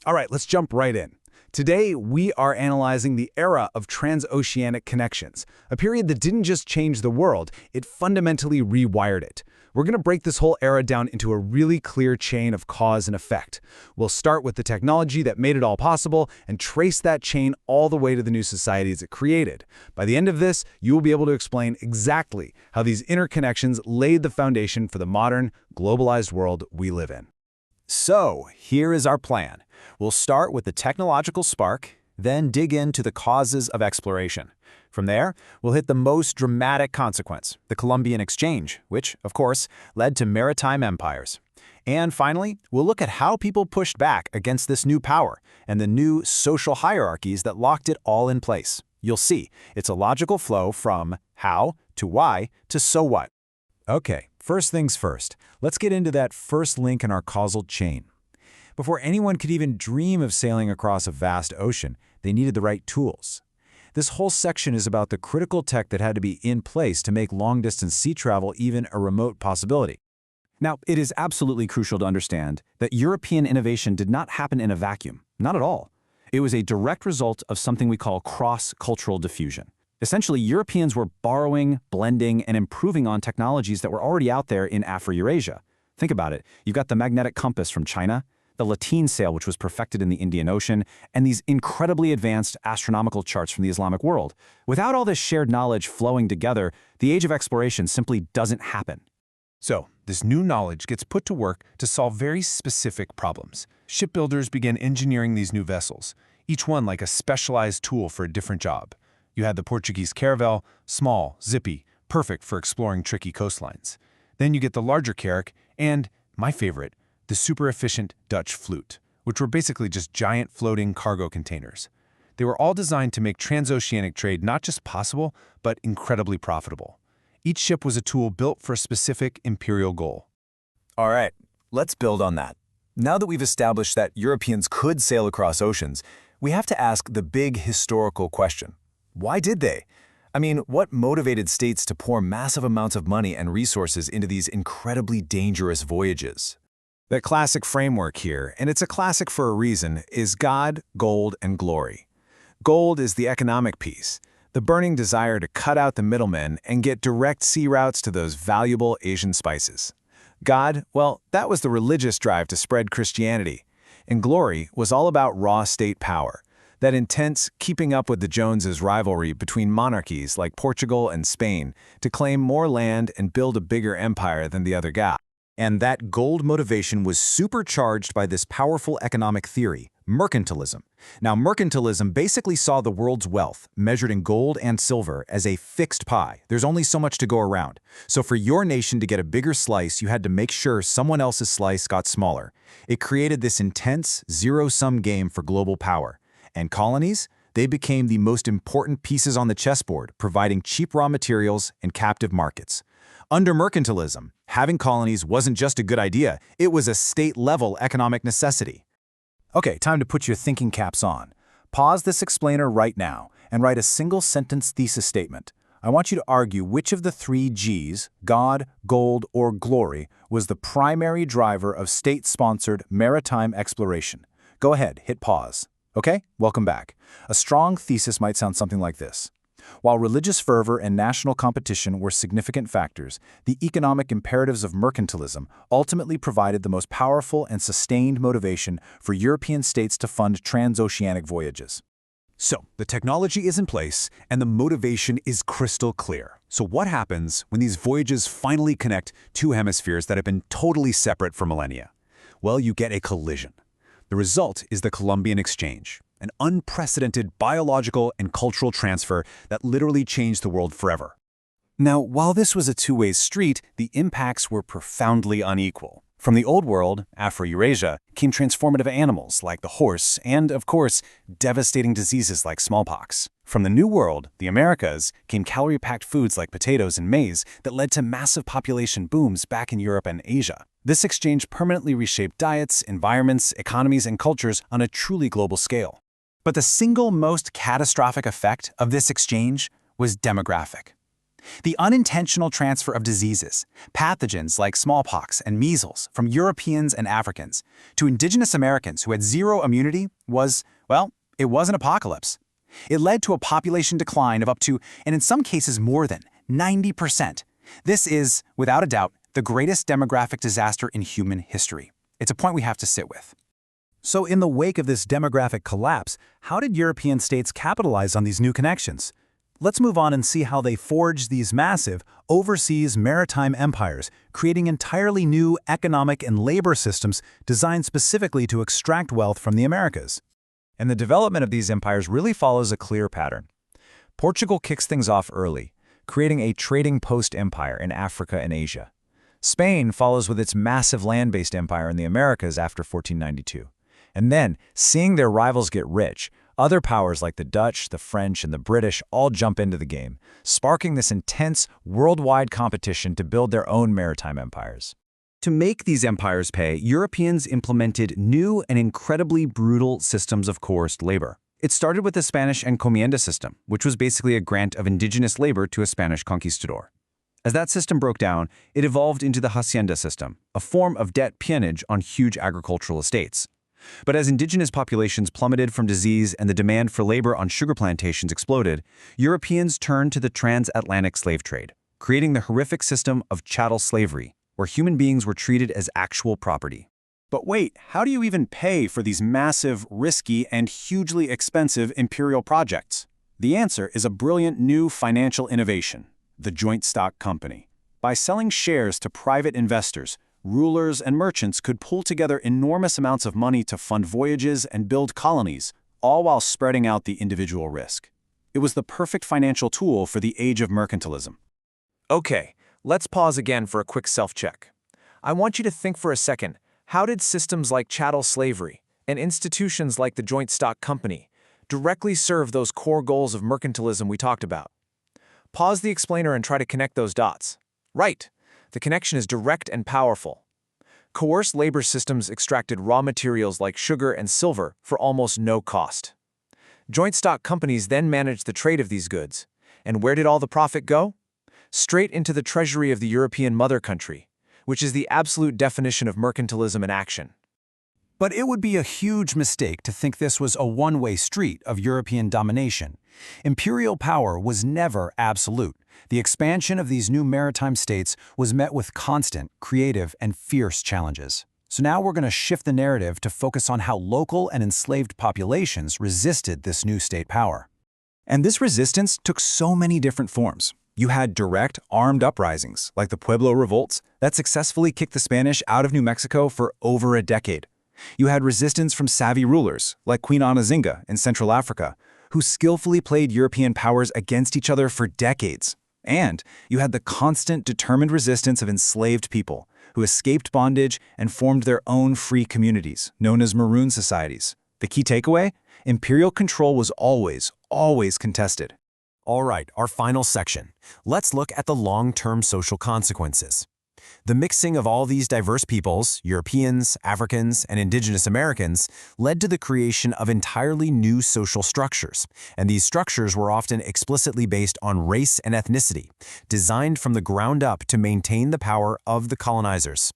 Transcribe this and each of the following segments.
All right, let's jump right in. Today, we are analyzing the era of transoceanic connections, a period that didn't just change the world, it fundamentally rewired it. We're going to break this whole era down into a really clear chain of cause and effect. We'll start with the technology that made it all possible and trace that chain all the way to the new societies it created. By the end of this, you will be able to explain exactly how these interconnections laid the foundation for the modern, globalized world we live in. So, here is our plan. We'll start with the technological spark, then dig into the causes of exploration. From there, we'll hit the most dramatic consequence, the Columbian Exchange, which, of course, led to maritime empires. And finally, we'll look at how people pushed back against this new power and the new social hierarchies that locked it all in place. You'll see, it's a logical flow from how to why to so what. Okay, first things first, let's get into that first link in our causal chain. Before anyone could even dream of sailing across a vast ocean, they needed the right tools. This whole section is about the critical tech that had to be in place to make long-distance sea travel even a remote possibility. Now, it is absolutely crucial to understand that European innovation did not happen in a vacuum, not at all. It was a direct result of something we call cross-cultural diffusion. Essentially, Europeans were borrowing, blending, and improving on technologies that were already out there in Afro-Eurasia. Think about it. You've got the magnetic compass from China, the lateen sail, which was perfected in the Indian Ocean, and these incredibly advanced astronomical charts from the Islamic world. Without all this shared knowledge flowing together, the age of exploration simply doesn't happen. So, this new knowledge gets put to work to solve very specific problems. Shipbuilders began engineering these new vessels, each one like a specialized tool for a different job. You had the Portuguese Caravel, small, zippy, perfect for exploring tricky coastlines. Then you get the larger Carrack and, my favorite, the super-efficient Dutch Fluyt, which were basically just giant floating cargo containers. They were all designed to make transoceanic trade not just possible, but incredibly profitable. Each ship was a tool built for a specific imperial goal. All right, let's build on that. Now that we've established that Europeans could sail across oceans, we have to ask the big historical question. Why did they? I mean, what motivated states to pour massive amounts of money and resources into these incredibly dangerous voyages? The classic framework here, and it's a classic for a reason, is God, gold, and glory. Gold is the economic piece, the burning desire to cut out the middlemen and get direct sea routes to those valuable Asian spices. God, well, that was the religious drive to spread Christianity. And glory was all about raw state power, that intense keeping up with the Joneses rivalry between monarchies like Portugal and Spain to claim more land and build a bigger empire than the other guy. And that gold motivation was supercharged by this powerful economic theory, mercantilism. Now, mercantilism basically saw the world's wealth, measured in gold and silver, as a fixed pie. There's only so much to go around. So for your nation to get a bigger slice, you had to make sure someone else's slice got smaller. It created this intense, zero-sum game for global power. And colonies? They became the most important pieces on the chessboard, providing cheap raw materials and captive markets. Under mercantilism, having colonies wasn't just a good idea, it was a state-level economic necessity. Okay, time to put your thinking caps on. Pause this explainer right now and write a single-sentence thesis statement. I want you to argue which of the three G's, God, gold, or glory, was the primary driver of state-sponsored maritime exploration. Go ahead, hit pause. Okay, welcome back. A strong thesis might sound something like this. While religious fervor and national competition were significant factors, the economic imperatives of mercantilism ultimately provided the most powerful and sustained motivation for European states to fund transoceanic voyages. So, the technology is in place, and the motivation is crystal clear. So what happens when these voyages finally connect two hemispheres that have been totally separate for millennia? Well, you get a collision. The result is the Columbian Exchange, an unprecedented biological and cultural transfer that literally changed the world forever. Now, while this was a two-way street, the impacts were profoundly unequal. From the Old World, Afro-Eurasia, came transformative animals like the horse and, of course, devastating diseases like smallpox. From the New World, the Americas, came calorie-packed foods like potatoes and maize that led to massive population booms back in Europe and Asia. This exchange permanently reshaped diets, environments, economies, and cultures on a truly global scale. But the single most catastrophic effect of this exchange was demographic. The unintentional transfer of diseases, pathogens like smallpox and measles, from Europeans and Africans to indigenous Americans who had zero immunity was, well, it was an apocalypse. It led to a population decline of up to, and in some cases more than, 90%. This is, without a doubt, the greatest demographic disaster in human history. It's a point we have to sit with. So in the wake of this demographic collapse, how did European states capitalize on these new connections? Let's move on and see how they forged these massive, overseas maritime empires, creating entirely new economic and labor systems designed specifically to extract wealth from the Americas. And the development of these empires really follows a clear pattern. Portugal kicks things off early, creating a trading post empire in Africa and Asia. Spain follows with its massive land-based empire in the Americas after 1492. And then, seeing their rivals get rich, other powers like the Dutch, the French, and the British all jump into the game, sparking this intense, worldwide competition to build their own maritime empires. To make these empires pay, Europeans implemented new and incredibly brutal systems of coerced labor. It started with the Spanish encomienda system, which was basically a grant of indigenous labor to a Spanish conquistador. As that system broke down, it evolved into the hacienda system, a form of debt peonage on huge agricultural estates. But as indigenous populations plummeted from disease and the demand for labor on sugar plantations exploded, Europeans turned to the transatlantic slave trade, creating the horrific system of chattel slavery, where human beings were treated as actual property. But wait, how do you even pay for these massive, risky, and hugely expensive imperial projects? The answer is a brilliant new financial innovation, the joint stock company. By selling shares to private investors, rulers and merchants could pull together enormous amounts of money to fund voyages and build colonies, all while spreading out the individual risk. It was the perfect financial tool for the age of mercantilism. Okay, let's pause again for a quick self-check. I want you to think for a second, how did systems like chattel slavery and institutions like the joint stock company directly serve those core goals of mercantilism we talked about? Pause the explainer and try to connect those dots. Right. The connection is direct and powerful. Coerced labor systems extracted raw materials like sugar and silver for almost no cost. Joint stock companies then managed the trade of these goods. And where did all the profit go? Straight into the treasury of the European mother country, which is the absolute definition of mercantilism in action. But it would be a huge mistake to think this was a one-way street of European domination. Imperial power was never absolute. The expansion of these new maritime states was met with constant, creative, and fierce challenges. So now we're going to shift the narrative to focus on how local and enslaved populations resisted this new state power. And this resistance took so many different forms. You had direct, armed uprisings, like the Pueblo revolts, that successfully kicked the Spanish out of New Mexico for over a decade. You had resistance from savvy rulers, like Queen Nzinga in Central Africa, who skillfully played European powers against each other for decades. And you had the constant, determined resistance of enslaved people, who escaped bondage and formed their own free communities, known as Maroon societies. The key takeaway? Imperial control was always contested. All right, our final section. Let's look at the long-term social consequences. The mixing of all these diverse peoples, Europeans, Africans, and indigenous Americans, led to the creation of entirely new social structures, and these structures were often explicitly based on race and ethnicity, designed from the ground up to maintain the power of the colonizers.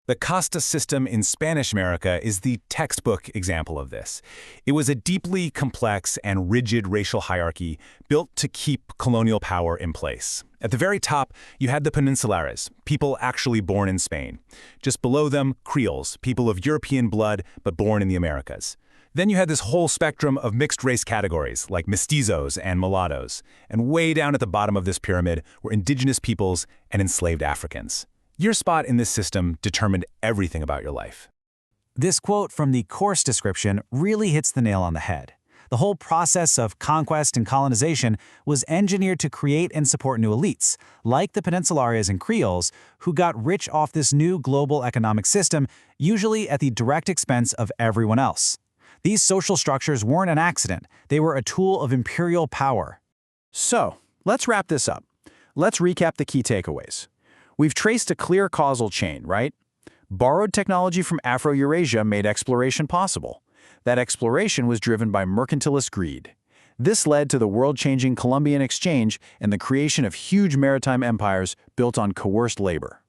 The Casta system in Spanish America is the textbook example of this. It was a deeply complex and rigid racial hierarchy built to keep colonial power in place. At the very top, you had the Peninsulares, people actually born in Spain. Just below them, Creoles, people of European blood but born in the Americas. Then you had this whole spectrum of mixed-race categories, like mestizos and mulattoes. And way down at the bottom of this pyramid were indigenous peoples and enslaved Africans. Your spot in this system determined everything about your life. This quote from the course description really hits the nail on the head. The whole process of conquest and colonization was engineered to create and support new elites, like the Peninsulares and Creoles, who got rich off this new global economic system, usually at the direct expense of everyone else. These social structures weren't an accident. They were a tool of imperial power. So, let's wrap this up. Let's recap the key takeaways. We've traced a clear causal chain, right? Borrowed technology from Afro-Eurasia made exploration possible. That exploration was driven by mercantilist greed. This led to the world-changing Columbian Exchange and the creation of huge maritime empires built on coerced labor.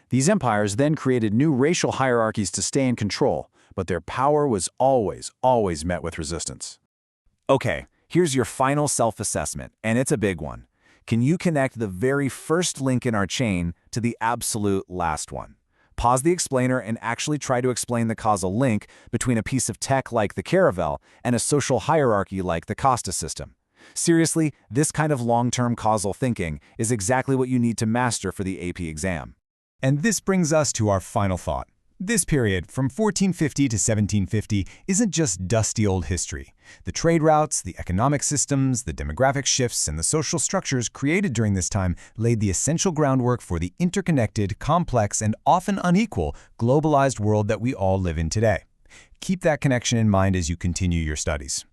These empires then created new racial hierarchies to stay in control, but their power was always met with resistance. Okay, here's your final self-assessment, and it's a big one. Can you connect the very first link in our chain to the absolute last one? Pause the explainer and actually try to explain the causal link between a piece of tech like the Caravel and a social hierarchy like the Casta system. Seriously, this kind of long-term causal thinking is exactly what you need to master for the AP exam. And this brings us to our final thought. This period, from 1450 to 1750, isn't just dusty old history. The trade routes, the economic systems, the demographic shifts, and the social structures created during this time laid the essential groundwork for the interconnected, complex, and often unequal globalized world that we all live in today. Keep that connection in mind as you continue your studies.